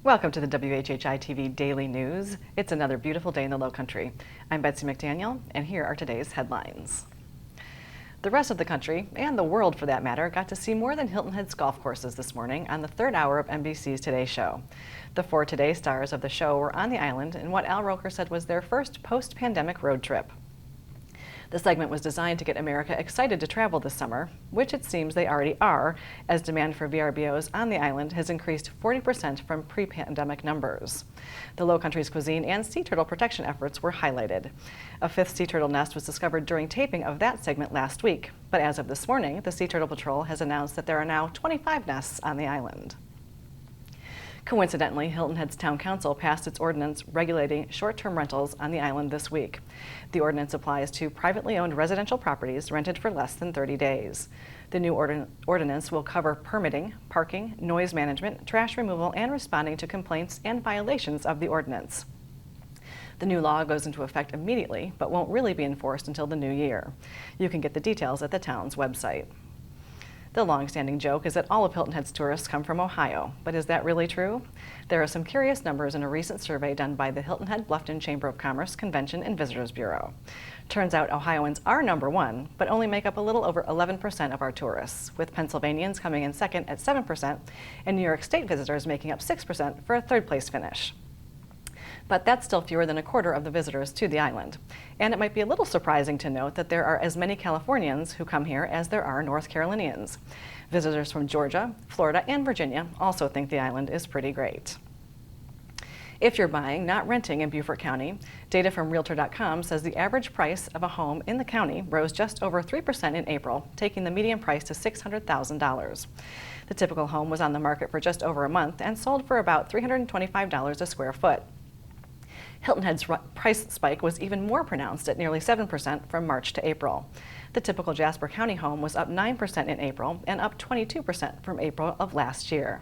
Welcome to the WHHI-TV Daily News. It's another beautiful day in the Lowcountry. I'm Betsy McDaniel, and here are today's headlines. The rest of the country, and the world for that matter, got to see more than Hilton Head's golf courses this morning on the third hour of NBC's Today Show. The four Today stars of the show were on the island in what Al Roker said was their first post-pandemic road trip. The segment was designed to get America excited to travel this summer, which it seems they already are, as demand for VRBOs on the island has increased 40% from pre-pandemic numbers. The Lowcountry's cuisine and sea turtle protection efforts were highlighted. A fifth sea turtle nest was discovered during taping of that segment last week, but as of this morning, the Sea Turtle Patrol has announced that there are now 25 nests on the island. Coincidentally, Hilton Head's Town Council passed its ordinance regulating short-term rentals on the island this week. The ordinance applies to privately owned residential properties rented for less than 30 days. The new ordinance will cover permitting, parking, noise management, trash removal, and responding to complaints and violations of the ordinance. The new law goes into effect immediately, but won't really be enforced until the new year. You can get the details at the town's website. The long-standing joke is that all of Hilton Head's tourists come from Ohio, but is that really true? There are some curious numbers in a recent survey done by the Hilton Head Bluffton Chamber of Commerce Convention and Visitors Bureau. Turns out Ohioans are number one, but only make up a little over 11% of our tourists, with Pennsylvanians coming in second at 7% and New York State visitors making up 6% for a third-place finish. But that's still fewer than a quarter of the visitors to the island. And it might be a little surprising to note that there are as many Californians who come here as there are North Carolinians. Visitors from Georgia, Florida, and Virginia also think the island is pretty great. If you're buying, not renting in Beaufort County, data from Realtor.com says the average price of a home in the county rose just over 3% in April, taking the median price to $600,000. The typical home was on the market for just over a month and sold for about $325 a square foot. Hilton Head's price spike was even more pronounced at nearly 7% from March to April. The typical Jasper County home was up 9% in April and up 22% from April of last year.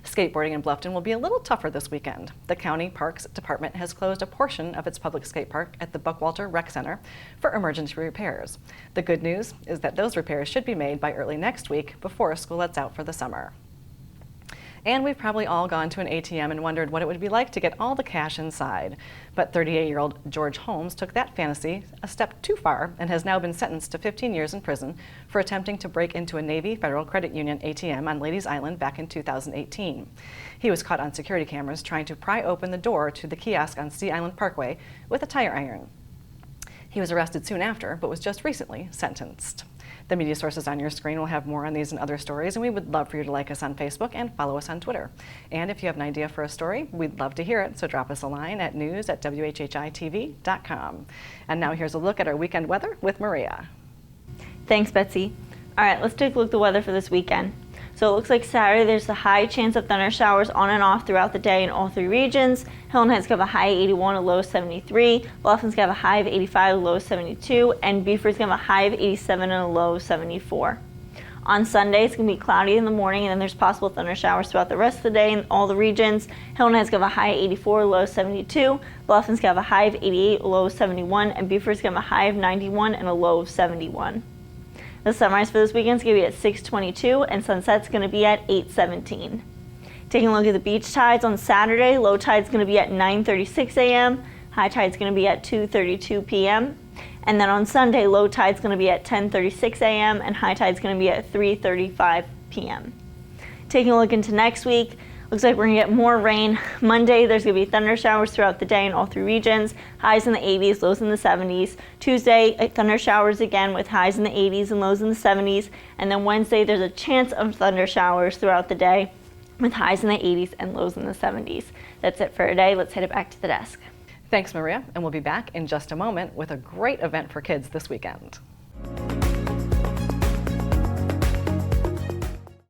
Skateboarding in Bluffton will be a little tougher this weekend. The County Parks Department has closed a portion of its public skate park at the Buckwalter Rec Center for emergency repairs. The good news is that those repairs should be made by early next week before school lets out for the summer. And we've probably all gone to an ATM and wondered what it would be like to get all the cash inside. But 38-year-old George Holmes took that fantasy a step too far and has now been sentenced to 15 years in prison for attempting to break into a Navy Federal Credit Union ATM on Ladies Island back in 2018. He was caught on security cameras trying to pry open the door to the kiosk on Sea Island Parkway with a tire iron. He was arrested soon after, but was just recently sentenced. The media sources on your screen will have more on these and other stories, and we would love for you to like us on Facebook and follow us on Twitter. And if you have an idea for a story, we'd love to hear it, so drop us a line at news@WHHITV.com. And now here's a look at our weekend weather with Maria. Thanks, Betsy. All right, let's take a look at the weather for this weekend. So it looks like Saturday there's a high chance of thunder showers on and off throughout the day in all three regions. Hilton Head's going to have a high 81, a low 73. Bluffton's going to have a high of 85, a low 72. And Beaufort's going to have a high of 87 and a low 74. On Sunday, it's going to be cloudy in the morning, and then there's possible thunder showers throughout the rest of the day in all the regions. Hilton Head's going to have a high 84, a low 72. Bluffton's going to have a high of 88, a low 71. And Beaufort's going to have a high of 91 and a low of 71. The sunrise for this weekend is going to be at 6:22 and sunset's going to be at 8:17. Taking a look at the beach tides on Saturday, low tide is going to be at 9:36 a.m., high tide is going to be at 2:32 p.m. And then on Sunday, low tide is going to be at 10:36 a.m. and high tide is going to be at 3:35 p.m. Taking a look into next week, looks like we're going to get more rain. Monday, there's going to be thunder showers throughout the day in all three regions. Highs in the 80s, lows in the 70s. Tuesday, thunder showers again with highs in the 80s and lows in the 70s. And then Wednesday, there's a chance of thunder showers throughout the day with highs in the 80s and lows in the 70s. That's it for today. Let's head it back to the desk. Thanks, Maria, and we'll be back in just a moment with a great event for kids this weekend.